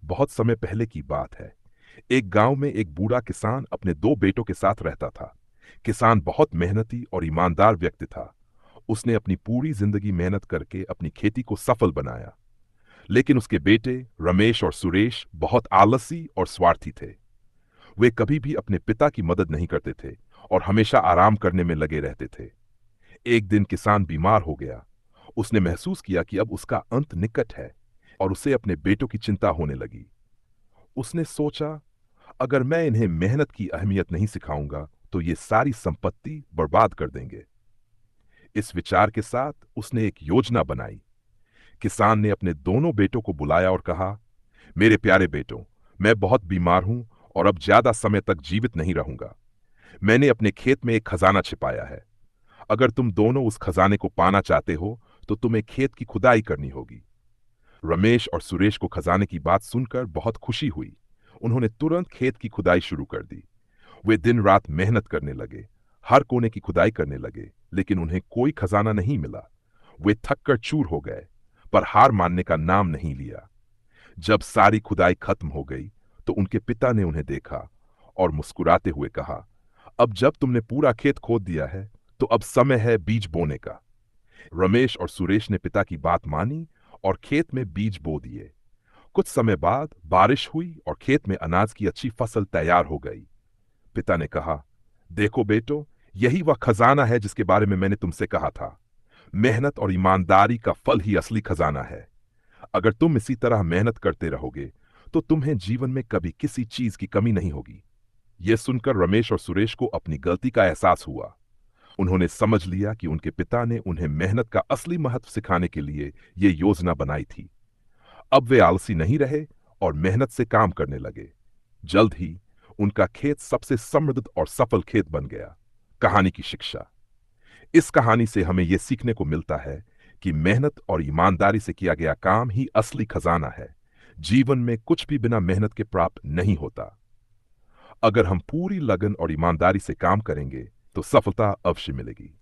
बहुत समय पहले की बात है। एक गांव में एक बूढ़ा किसान अपने दो बेटों के साथ रहता था। किसान बहुत मेहनती और ईमानदार व्यक्ति था। उसने अपनी पूरी जिंदगी मेहनत करके अपनी खेती को सफल बनाया। लेकिन उसके बेटे रमेश और सुरेश बहुत आलसी और स्वार्थी थे। वे कभी भी अपने पिता की मदद नहीं करते थे और हमेशा आराम करने में लगे रहते थे। एक दिन किसान बीमार हो गया। उसने महसूस किया कि अब उसका अंत निकट है और उसे अपने बेटों की चिंता होने लगी। उसने सोचा, अगर मैं इन्हें मेहनत की अहमियत नहीं सिखाऊंगा तो ये सारी संपत्ति बर्बाद कर देंगे। इस विचार के साथ उसने एक योजना बनाई। किसान ने अपने दोनों बेटों को बुलाया और कहा, मेरे प्यारे बेटों, मैं बहुत बीमार हूं और अब ज्यादा समय तक जीवित नहीं रहूंगा। मैंने अपने खेत में एक खजाना छिपाया है। अगर तुम दोनों उस खजाने को पाना चाहते हो तो तुम्हें खेत की खुदाई करनी होगी। रमेश और सुरेश को खजाने की बात सुनकर बहुत खुशी हुई। उन्होंने तुरंत खेत की खुदाई शुरू कर दी। वे दिन रात मेहनत करने लगे, हर कोने की खुदाई करने लगे, लेकिन उन्हें कोई खजाना नहीं मिला। वे थक कर चूर हो गए, पर हार मानने का नाम नहीं लिया। जब सारी खुदाई खत्म हो गई तो उनके पिता ने उन्हें देखा और मुस्कुराते हुए कहा, अब जब तुमने पूरा खेत खोद दिया है तो अब समय है बीज बोने का। रमेश और सुरेश ने पिता की बात मानी और खेत में बीज बो दिए। कुछ समय बाद बारिश हुई और खेत में अनाज की अच्छी फसल तैयार हो गई। पिता ने कहा, देखो बेटो, यही वह खजाना है जिसके बारे में मैंने तुमसे कहा था। मेहनत और ईमानदारी का फल ही असली खजाना है। अगर तुम इसी तरह मेहनत करते रहोगे तो तुम्हें जीवन में कभी किसी चीज की कमी नहीं होगी। यह सुनकर रमेश और सुरेश को अपनी गलती का एहसास हुआ। उन्होंने समझ लिया कि उनके पिता ने उन्हें मेहनत का असली महत्व सिखाने के लिए यह योजना बनाई थी। अब वे आलसी नहीं रहे और मेहनत से काम करने लगे। जल्द ही उनका खेत सबसे समृद्ध और सफल खेत बन गया। कहानी की शिक्षा। इस कहानी से हमें यह सीखने को मिलता है कि मेहनत और ईमानदारी से किया गया काम ही असली खजाना है। जीवन में कुछ भी बिना मेहनत के प्राप्त नहीं होता। अगर हम पूरी लगन और ईमानदारी से काम करेंगे तो सफलता अवश्य मिलेगी।